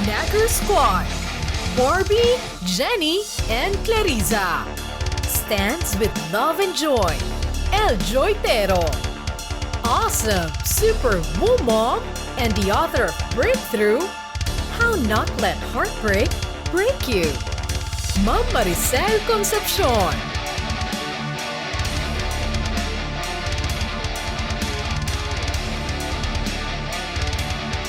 Nagger Squad, Barbie, Jenny, and Clariza. Stands with love and joy, El Joytero. Awesome super woo mom and the author of Breakthrough, How Not Let Heartbreak Break You, Ma'am Maricel Concepcion.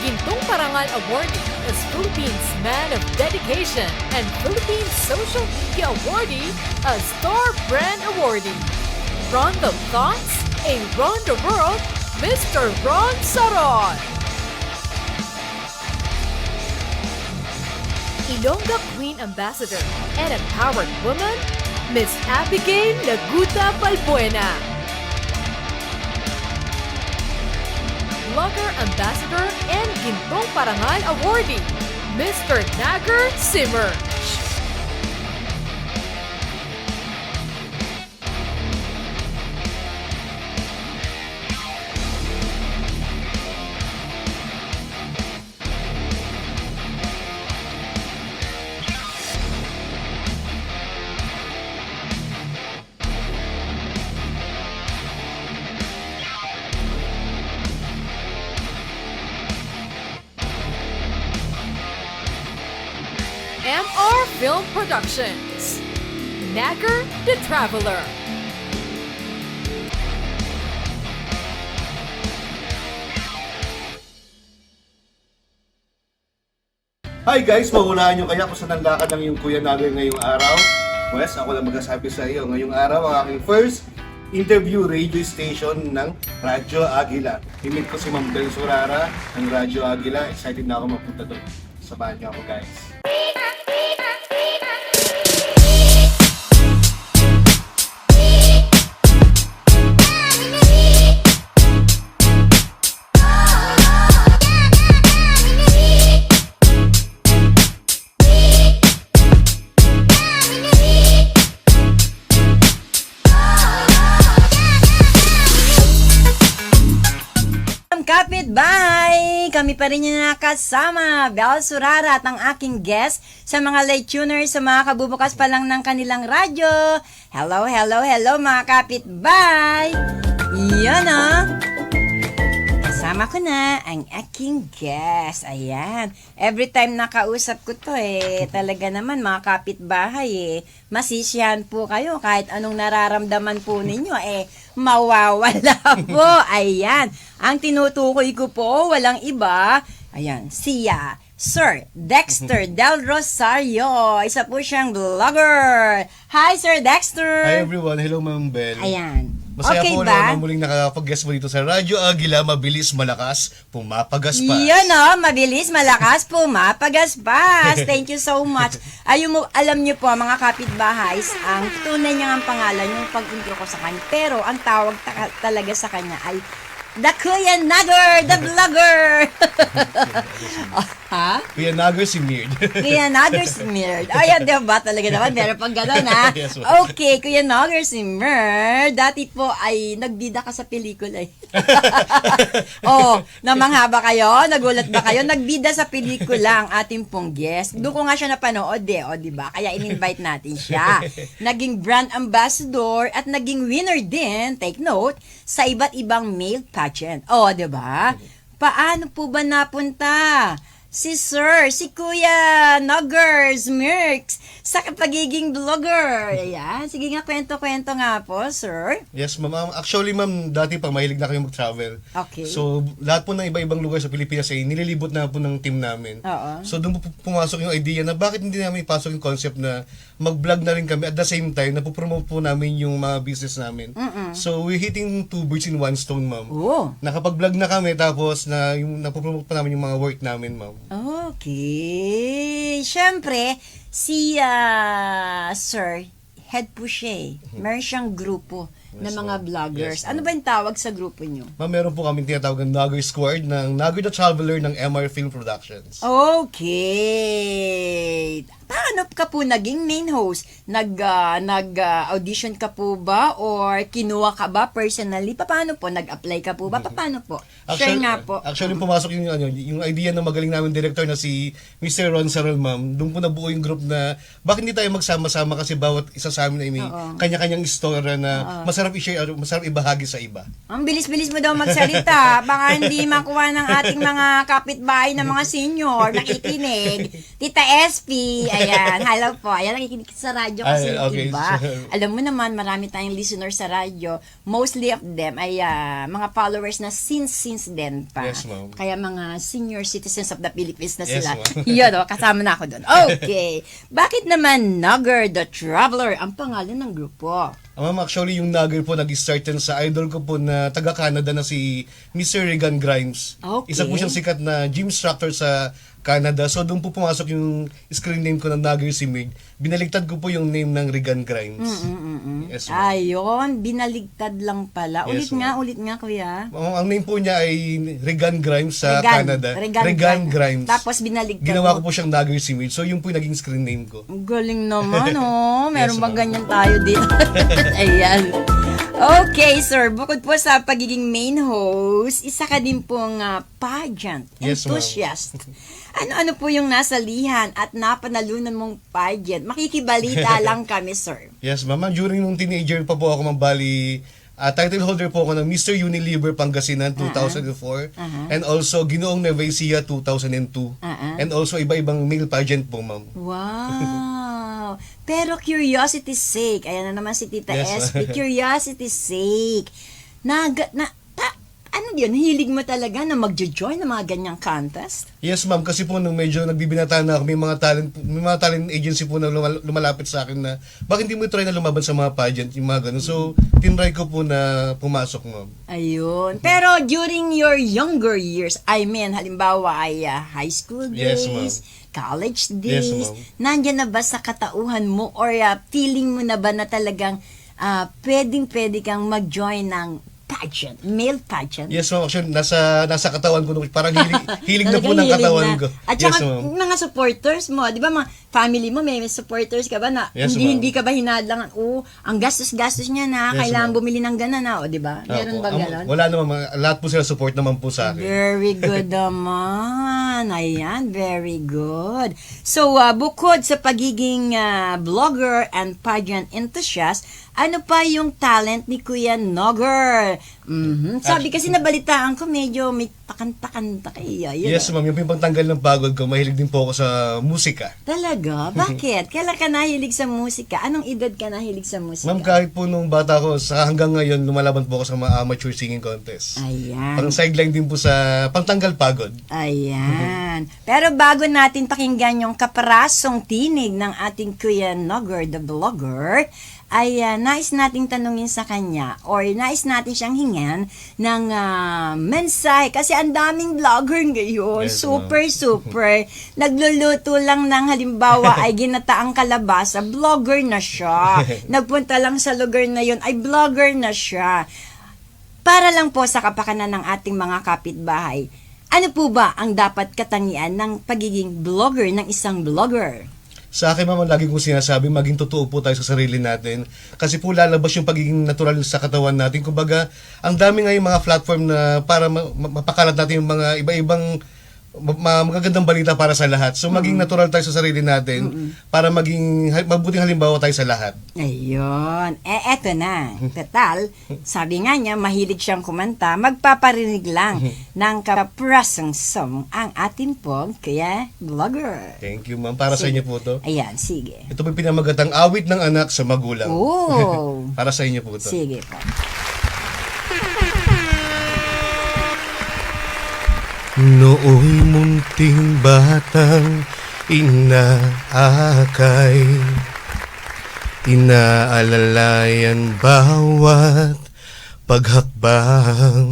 Gintong Parangal awardee is Philippines Man of Dedication and Philippines Social Media awardee as Star Brand awardee. From the Thoughts, Around the World, Mr. Ron Saron. Ilongga Queen Ambassador and Empowered Woman, Miss Abigail Laguta Balbuena. Blogger Ambassador and Gintong Parangal awardee, Mr. Nagger Simmer. MR Film Productions, Nagger the Traveler. Hi guys! Mahulaan nyo kaya kung saan ang lakad ng iyong Kuya Nagger ngayong araw? Pues ako lang magsasabi sa iyo. Ngayong araw ang aking first interview radio station ng Radyo Agila. Himit ko si Ma'am Bel Surara ng Radyo Agila. Excited na ako mapunta doon. Samahan niyo ako guys. Kapitbahay! Kami pa rin yung nakasama, Bel Surara at ang aking guest sa mga late tuners, sa mga kabubukas pa lang ng kanilang radyo. Hello, hello, hello mga kapitbahay! Yan kasama ko na ang aking guest. Ayan. Every time nakausap ko to talaga naman mga kapitbahay masisiyahan po kayo kahit anong nararamdaman po ninyo mawawala po. Ayan. Ang tinutukoy ko po, walang iba. Ayan. Siya, Sir Dexter Del Rosario. Isa po siyang vlogger. Hi, Sir Dexter. Hi everyone. Hello Ma'am Bel. Ayan. Masaya okay po ba? na muling nakapag-guest mo dito sa Radyo Agila. Mabilis, malakas, pumapagaspas. Yan mabilis, malakas, pumapagaspas. Thank you so much. Alam niyo po mga kapitbahay, ang tunay niyang pangalan yung pag-intro ko sa kanya. Pero ang tawag talaga sa kanya ay The Kuya Nagger, the vlogger. Ha? Kuya Nagger si Mird. Kuya Nagger si Mird. Ayan, diba? Talaga naman. Meron pang gano'n, ha? Yes, okay, Kuya Nagger si Mird. Dati po ay nagbida ka sa pelikula, namangha ba kayo? Nagulat ba kayo? Nagbida sa pelikula ang ating pong guest. Doon ko nga siya napanood, diba? Kaya in-invite natin siya. Naging brand ambassador at naging winner din, take note, sa iba't ibang male pageant. Diba? Paano po ba napunta si Kuya Nagger Smirks sa pagiging vlogger? Ayan. Sige nga, kwento-kwento nga po, sir. Yes, ma'am. Actually, ma'am, dati pa mahilig na kayo mag-travel. Okay. So, lahat po ng iba-ibang lugar sa Pilipinas ay nililibot na po ng team namin. Oo. So, doon po pumasok yung idea na bakit hindi namin ipasok yung concept na mag-vlog na rin kami at the same time, napopromote po namin yung mga business namin. So, we're hitting two birds in one stone, ma'am. Oh. Nakapag-vlog na kami, tapos napopromote pa namin yung mga work namin, ma'am. Okay. Siyempre, si Sir, head po siya Meron siyang grupo ng mga vloggers. Yes, ano ba yung tawag sa grupo nyo? Ma'am, meron po kami tinatawag ng Nagger Squad ng Nagger the Traveler ng MR Film Productions. Okay. paano ka po naging main host? Nag-audition ka po ba or kinuha ka ba personally? Paano po? Nag-apply ka po ba? Paano po? Share nga po. Actually, pumasok yung idea ng magaling namin director na si Mr. Ron Sarol, ma'am. Doon po nabuo yung group na bakit hindi tayo magsama-sama kasi bawat isa sa amin ay may kanya-kanyang istorya na masarap i-share, masarap ibahagi sa iba. Ang bilis-bilis mo daw magsalita. Baka hindi makuha ng ating mga kapitbahay na mga senior nakikinig. Tita SP, ayan. Hello po. Ayan, nakikinig sa radyo kasi iba. Alam mo naman, marami tayong listeners sa radyo. Mostly of them ay mga followers na since then pa. Yes, ma'am. Kaya mga senior citizens of the Philippines na sila. Yes, Yun, kasama na ako doon. Okay. Bakit naman Nugger the Traveler ang pangalan ng grupo? Ma'am, actually yung Nugger po nag-start yan sa idol ko po na taga-Canada na si Mr. Regan Grimes. Okay. Isa po siyang sikat na gym instructor sa Canada. So doon po pumasok yung screen name ko ng Nugger si Mig. Binaligtad ko po yung name ng Regan Grimes. Yes, ma'am. Ayun, binaligtad lang pala. Yes, Ulit nga kuya. Ang name po niya ay Regan Grimes sa Canada. Regan Grimes. Tapos binaligtad Ginawa mo. ko po siyang Nugger si Mig. So yun po yung naging screen name ko. Ang galing naman, oh. Meron Yes, bang ma'am. ganyan tayo dito? Ayan. Okay, sir. Bukod po sa pagiging main host, isa ka din pong pageant Yes, ma'am. enthusiast. Ano-ano po yung nasalihan at napanalunan mong pageant? Makikibalita lang kami, sir. Yes, ma'am. During nung teenager pa po ako, mabali, title holder po ako ng Mr. Unilever Pangasinan 2004 and also Ginoong Nueva Ecija 2002 and also iba-ibang male pageant po, ma'am. Wow! Pero curiosity's sake, ayan na naman si Tita Yes, SP, curiosity's sake, ano yun, hilig mo talaga na magjo-join ng mga ganyang contest? Yes, ma'am, kasi po nung medyo nagbibinata na ako, may mga talent agency po na lumalapit sa akin na bakit hindi mo try na lumaban sa mga pageant, yung mga ganun. So, tinry ko po na pumasok, ma'am. Ayun. Pero during your younger years, I mean, halimbawa ay high school days, Yes, ma'am. college Yes, days, ma'am. nandyan na ba sa katauhan mo or feeling mo na ba na talagang pwedeng-pwede kang mag-join ng pageant, male pageant? Yes, ma'am. Actually, nasa katawan ko, parang hilig na po Talagang ng hilig katawan na. ko. At Yes, saka, ma'am. mga supporters mo, di ba mga family mo, may supporters ka ba na Yes, hindi ma'am. ka ba hinadlangan, ang gastos-gastos niya na, Yes, kailangan ma'am. bumili ng gana na, di ba? Meron Opo. ba ganon? Wala naman, lahat po sila support naman po sa akin. Very good naman. Ayan, very good. So, bukod sa pagiging blogger and pageant enthusiast, ano pa yung talent ni Kuya Nugger? Sabi kasi nabalitaan ko, medyo may pakanta-kanta kaya. Yes, ma'am. Yung pangtanggal ng pagod ko, mahilig din po ako sa musika. Talaga? Bakit? Kailan ka nahilig sa musika? Anong edad ka nahilig sa musika? Ma'am, kahit po nung bata ko, hanggang ngayon, lumalaban po ako sa mga amateur singing contest. Ayan. Parang sideline din po sa pangtanggal pagod. Ayan. Pero bago natin pakinggan yung kaparasong tinig ng ating Kuya Nugger, the vlogger, ay nais nating tanungin sa kanya or nais natin siyang hingan ng mensahe kasi ang daming vlogger ngayon. Yes, Super. Nagluluto lang ng halimbawa ay ginataang kalabasa, vlogger na siya. Nagpunta lang sa lugar na yun ay vlogger na siya. Para lang po sa kapakanan ng ating mga kapitbahay, ano po ba ang dapat katangian ng pagiging vlogger ng isang vlogger? Sa akin, ma'am, lagi kong sinasabi, maging totoo po tayo sa sarili natin. Kasi po lalabas yung pagiging natural sa katawan natin. Kumbaga, ang dami nga yung mga platform na para mapakalat natin yung mga iba-ibang magagandang balita para sa lahat. So, maging natural tayo sa sarili natin para maging mabuting halimbawa tayo sa lahat. Ayun. Eto na. Total, sabi nga niya, mahilig siyang kumanta, magpaparinig lang ng kaprasang song ang atin pong Kuya Vlogger. Thank you, ma'am. Para sa inyo po to. Ayan, sige. Ito po yung pinamagatang awit ng anak sa magulang. Oh. Para sa inyo po to. Sige po. Nooy munting batang inaakay, inaalalayan bawat paghakbang.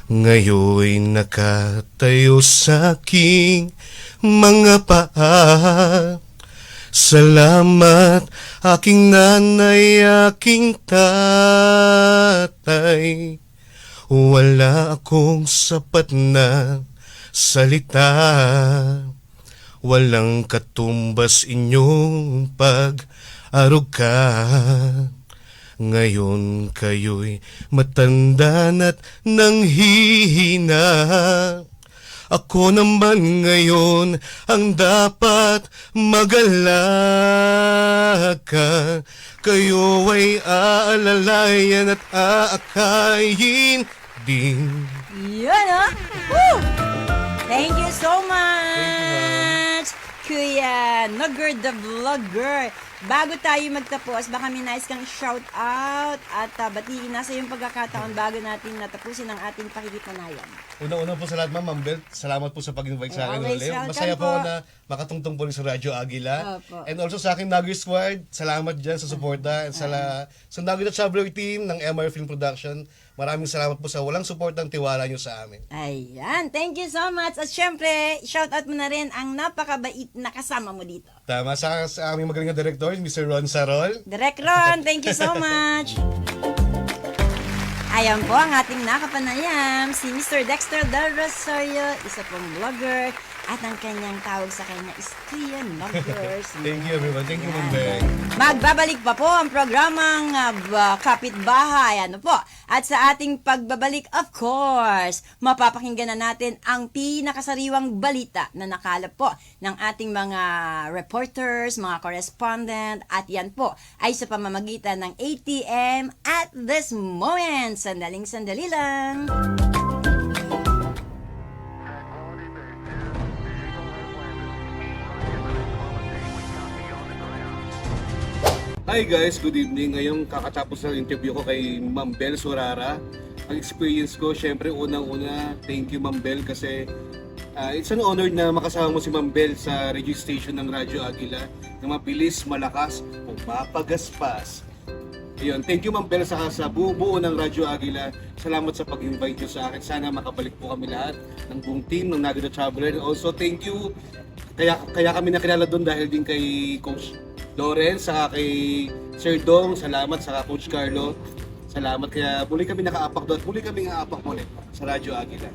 Ngayoy nakatayo sa aking mga paa. Salamat aking nanay, aking tatay. Wala akong sapat na salita. walang katumbas inyong pag-aruga. Ngayon kayo'y matanda na't nanghihina. Ako naman ngayon ang dapat mag-alaga. Kayo ay aalalayan at aakayin din. Yun, oh! Woo! Thank you so much, Kuya Nugger the Vlogger. Bago tayo magtapos, baka may nais kang shout out at batiin nasa yung pagkakataon bago natin natapusin ang ating pakikipanayan. Una-una po sa lahat, Ma'am Bel, salamat po sa pag-invite sa akin. Always Ulit. welcome Masaya po po. ako na makatungtong po rin sa Radyo Agila. Opo. And also sa aking Nugget Squad, salamat dyan sa suporta. And sa Nugget at Traveler team ng MR Film Production, maraming salamat po sa walang suportang tiwala nyo sa amin. Ayan, thank you so much. At syempre, shout out mo na rin ang napakabait na kasama mo dito. Tama, sa aming magaling na director, Mr. Ron Sarol. Direk Ron, thank you so much. Ayan po ang ating nakapanayam, si Mr. Dexter Del Rosario, isa pong vlogger, at ang kanyang tawag sa kanya is Kuya Nuggers. Thank you everyone. Thank you, Ma'am Bel. Magbabalik pa po ang programang Kapitbahay. Ano po? At sa ating pagbabalik, of course, mapapakinggan na natin ang pinakasariwang balita na nakalap po ng ating mga reporters, mga correspondent, at yan po ay sa pamamagitan ng ATM at this moment. Sandaling-sandali lang. Hi guys, good evening. Ngayong kakatapos ng interview ko kay Ma'am Bel Sorara. Ang experience ko, syempre unang-una, thank you Ma'am Bel kasi it's an honor na makasama mo si Ma'am Bel sa radio station ng Radyo Agila na mabilis, malakas, pumapagaspas. Ayun, thank you Ma'am Bel sa buo ng Radyo Agila. Salamat sa pag-invite nyo sa akin. Sana makabalik po kami lahat ng buong team ng Nugget the Traveler. And also thank you, kaya kami nakilala doon dahil din kay Coach Lawrence, saka kay Sir Dong, salamat, saka Coach Carlo, salamat. Kaya muli kami nakaapak doon at muli kami nga-aapak muli sa Radyo Agila.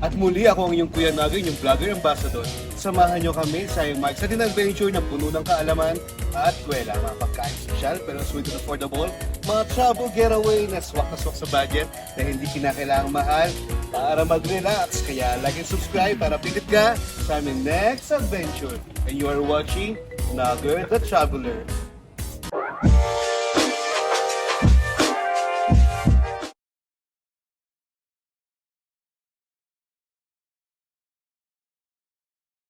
At muli ako ang inyong Kuya Nugger, yung vlogger ambassador. Samahan nyo kami sa iyong Mike sa adventure na puno ng kaalaman at kwela. Mga pagkain special pero sweet and affordable. Mga travel getaway na swak sa budget na hindi kinakailangang mahal para mag-relax. Kaya like and subscribe para pilit ka sa aming next adventure. And you are watching Nugger the Traveler.